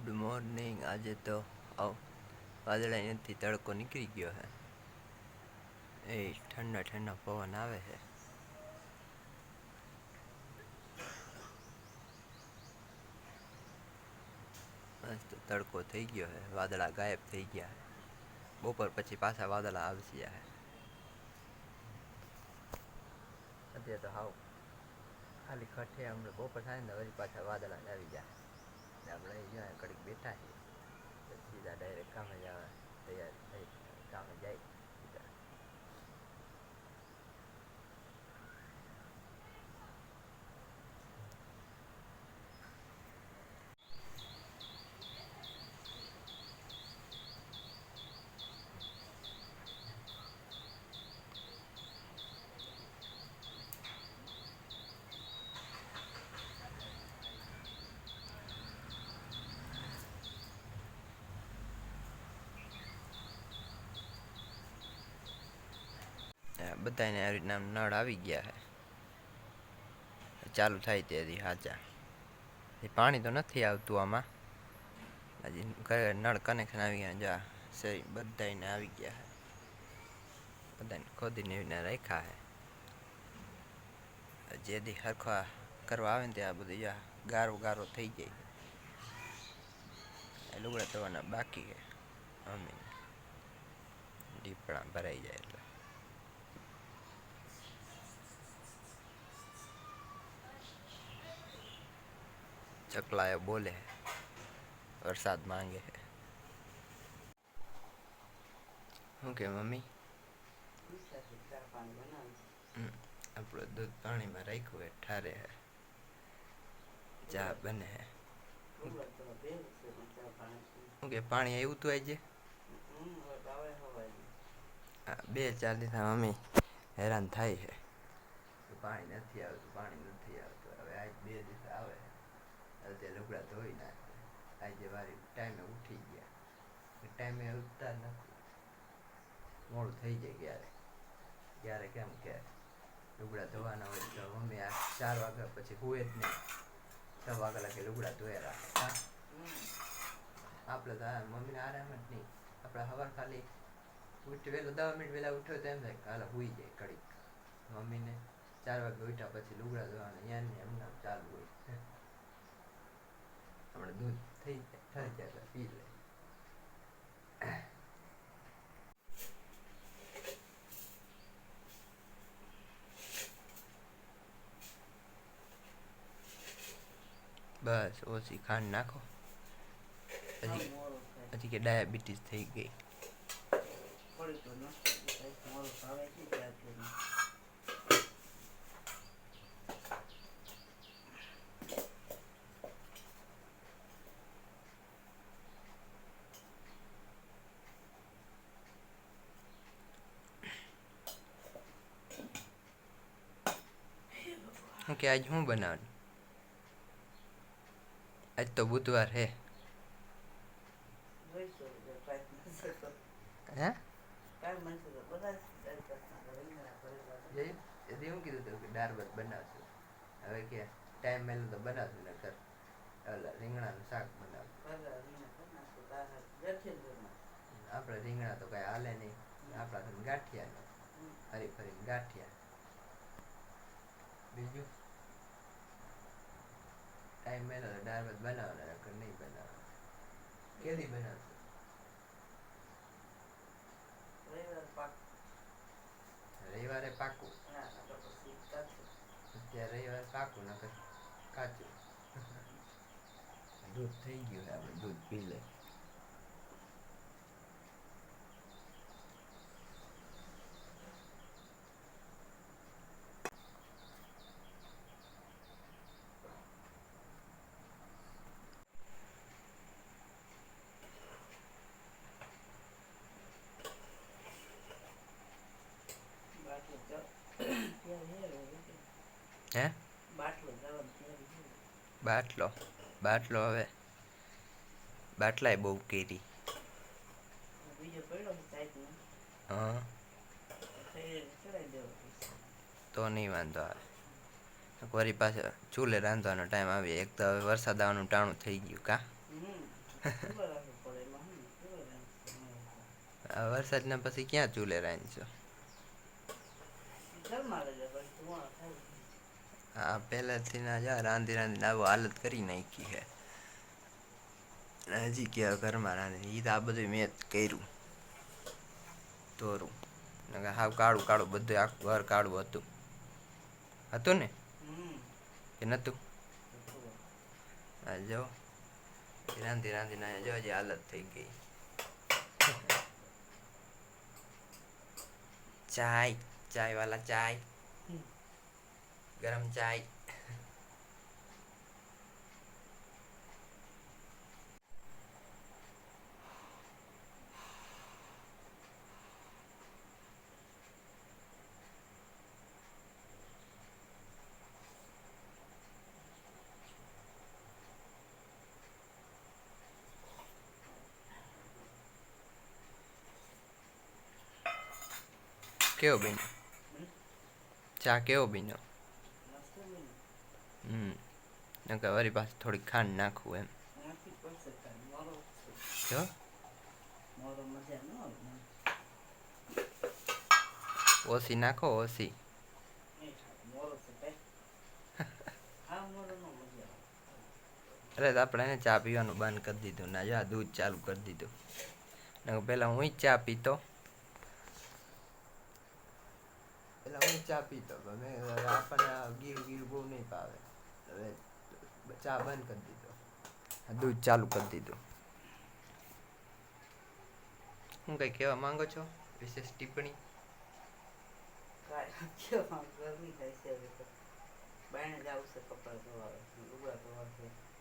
Good morning. આજે તો વાદળા નથી, તડકો નીકળી ગયો છે. એ ઠંડા ઠંડા પવન આવે છે. મસ્ત તડકો થઈ ગયો છે, વાદળા ગાયબ થઈ ગયા છે. બપોર પછી પાછા વાદળા આવશે. અત્યારે તો હાવ ખાલી ખઠે અમને બપોર થાય ને વળી પાછા વાદળા આવી જાય. આપણે અહીંયા કડીક બેઠા છીએ, સીધા ડાયરેક્ટ કામે જવા તૈયાર થઈ કામે જાય સીધા. બધાને આવી રીતના નળ આવી ગયા છે. ચાલુ થાય ત્યાંથી હાજા પાણી તો નથી આવતું આમાં. હજી નળ કનેક્શન આવી ગયા. જા સહી બધાને આવી ગયા છે. બધાને ખોદીને એવી રાખ્યા છે. જેથી હરખા કરવા આવે ને ત્યાં બધું ગારો ગારો થઈ જાય. લુગડા ધોવાના બાકી છે. મમ્મી ડીપડા ભરાઈ જાય એટલે ચકલાયો બોલે, વરસાદ માંગે છે. શું કે મમ્મી? આપણે દૂધ પાણીમાં રાખ્યું હોય ઠારે હે, ચા બને હે. શું કે પાણી આવ્યું હતું આજે? 2-4 દિવસ મમ્મી હેરાન થાય છે. પાણી નથી આવતું. હવે આજ 2 દિવસ આવે. તે લુગડા ધોઈ નાખે. આજે વારી ટાઈમે ઉઠી ગયા. ટાઈમે ઉઠતા નથી, મોડું થઈ જાય. ક્યારે કેમ કે લુગડા ધોવાના હોય તો મમ્મી આ 4 વાગ્યા પછી હુએ જ નહીં. 6 વાગ્યા લાગે લુગડા ધોયા રાખે. આપણે તો મમ્મીને આરામ જ નહીં. આપણે સવાર ખાલી ઉઠી વહેલો 10 મિનિટ વહેલા ઉઠ્યો તો એમ થાય કે હાલ હુઈ જાય કડીક. મમ્મીને 4 વાગે ઉઠ્યા પછી લુગડા ધોવાના એમને ચાલુ હોય. હમણાં દૂધ થઈ જાય પી લે. બસ ઓછી ખાંડ નાખો. હજી કે ડાયાબિટીસ થઈ ગઈ. કે આજ શું બનાવવાનું? આજ તો બુધવાર હે. હે એવું કીધું તું કે દાળ ભાત બનાવશું. હવે કે ટાઈમ મળ્યો તો બનાવશું, ને કર રીંગણાનું શાક બનાવશું. આપણે રીંગણા તો કઈ હાલે નહીં. આપણા ગાંઠિયા હરી ફરીને ગાંઠિયા. બીજું ટાઈમ મળ્યો તો દાળ ભાત બનાવવાના, નકર નહીં બનાવવાના. કેદી બનાવશું? રવિવારે પાકું. અત્યારે રવિવારે પાકું, નકર કાચું. દૂધ થઈ ગયું, આપણે દૂધ પી લે. હે બાટલો હવે બાટલાય બહુ કેરી. હા તો નહીં વાંધો આવે. વળી પાછો ચૂલે રાંધવાનો ટાઈમ આવે. એક તો હવે વરસાદ આવવાનું ટાણું થઈ ગયું. કા આ વરસાદના પછી ક્યાં ચૂલે રાંધશો? હા પહેલાથી ના જા રાંધી રાંધીને આવું હાલત કરી નાખી હે. હજી ક્યાં ઘરમાં રાંધી ઈ તો આ બધું મેં જ કર્યું. તોરું હાવ કાળું કાળું બધું આખું ઘર કાળું હતું. હતું ને કે નતું? હા જો રાંધી રાંધીને જો હજી હાલત થઈ ગઈ. ચાય ચાય વાલા ચાય ગરમ ચાય. કેવો બેન ચા કેવો બીનો? નકર વળી પાસે થોડીક ખાંડ નાખવું એમ. જો ઓછી નાખો ઓછી. અરે તો આપણે એને ચા પીવાનું બંધ કરી દીધું ના જા દૂધ ચાલુ કરી દીધું. પેલા હું જ ચા પીતો. પેલા હું ચા પીતો મેં આપણને ગીરું ગીરું બહુ નહીં ભાવે. હવે ચા બંધ કરી દીધો દૂધ ચાલુ કરી દીધું. હું કઈ કહેવા માંગો છો? વિશેષ ટિપ્પણી?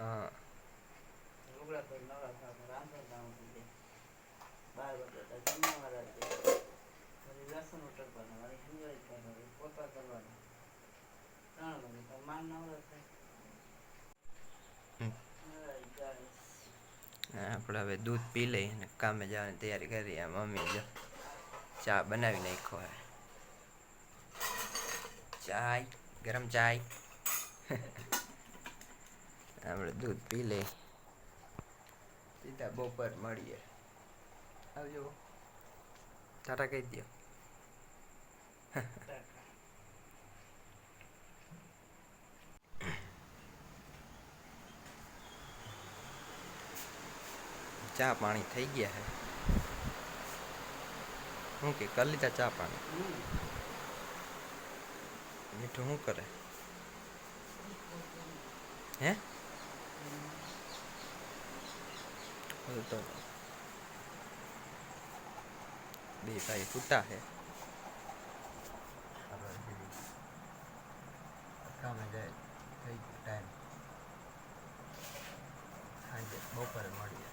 હા આપણે હવે દૂધ પી લઈ અને કામે જવાની તૈયારી કરી. મમ્મી જો ચા બનાવી નાખો હે. ચાય ગરમ ચાય. આપણે દૂધ પી લઈ સીધા બપોર મળીએ. આવજો ટાટા કહી દો. ચા પાણી થઈ ગયા હે. શું કે કરી લીધા ચા પાણી? મીઠું શું કરે હે? તો બે ભાઈ છૂટા હે. કામે જાય થઈ ગયો ટાઈમ. સાંજે બપોરે મળીએ.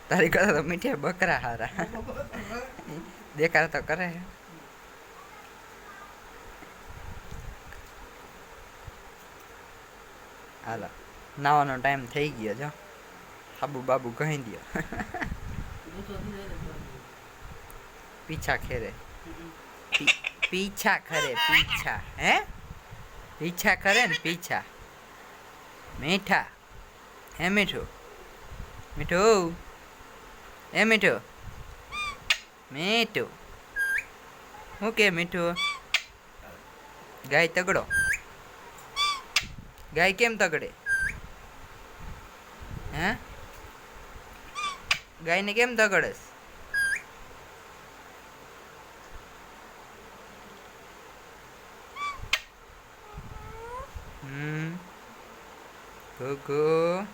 તારી કરતા તો મીઠિયા બકરા હારા દેખાડ તો કરે. હાલો નાવાનો ટાઈમ થઈ ગયો જો સાબુ બાબુ કહી દો પીછા ખેરે પીછા ખરે પીછા હે પીછા કરે ને પીછા મીઠા હે મીઠું મીઠું એ મીઠું મીઠું શું કે મીઠું ગાય તગડો ગાય કેમ તગડે હે ગાયને કેમ તગડેસ ગોગો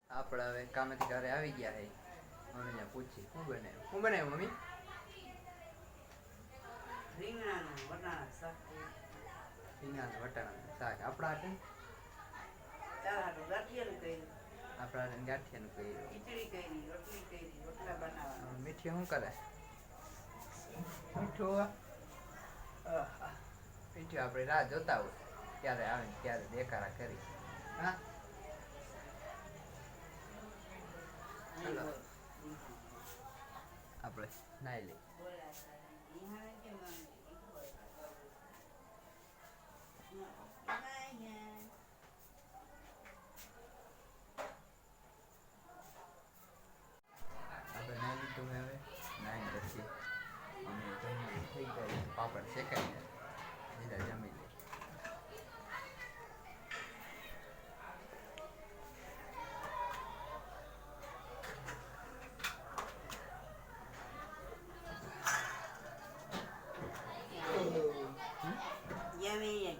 આપણે હવે કામેથી ઘરે આવી ગયા હે મમ્મીને પૂછી શું બનાવ્યું મમ્મી રીંગણાનું વટાણાનું શાક આપણા હાટે આપણા ગાંઠિયાનું કર્યું ખીચડી કરી રોટલી કરી રોટલા બનાવવા મીઠી શું કરે મીઠું આપણે રાહ જોતા હોય ક્યારે આવે ને ક્યારે દેખાડા કરી હા આપણે નાઈ લઈ આપણે નાઈ લીધું હવે નાઈ પછી અમે જમવાનું થઈ જાય પાપડ શેકાઈ જાય જમી લઈએ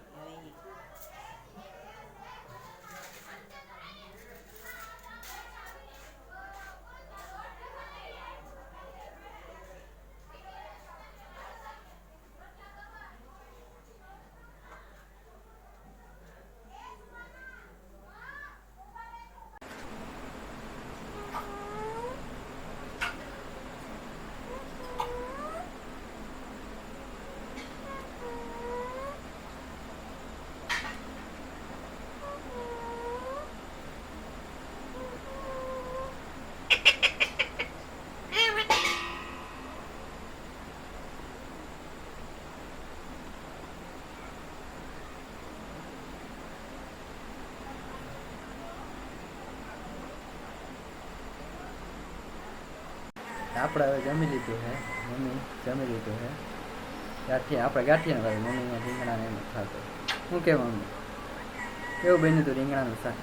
આપણે હવે જમી લીધું છે મમ્મી જમી લીધું છે ગાંઠિયા આપણે ગાંઠિયા ને મમ્મીને રીંગણાને એમ ખાતો શું કે મમ્મી કેવું બન્યું હતું રીંગણાનું શાક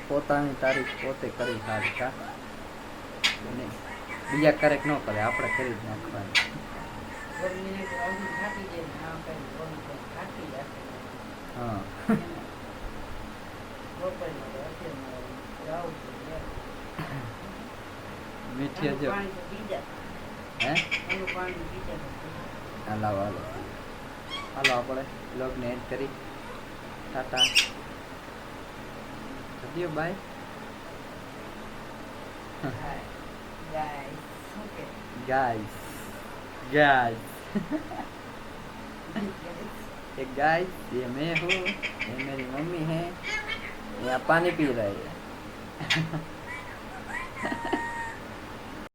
પોતાની તારીફ પોતે કરી સારી કા બીજા ક્યારેક ન કરે આપણે કરી જ નાખવાની હા મીઠી હજો હે હાલો હાલો હાલો આપણે બ્લોગને એડ કરી ટાટા સદીઓ બાય गाइस गाइस एक गाइस ये मैं हूँ ये मेरी मम्मी है यहाँ पानी पी रही है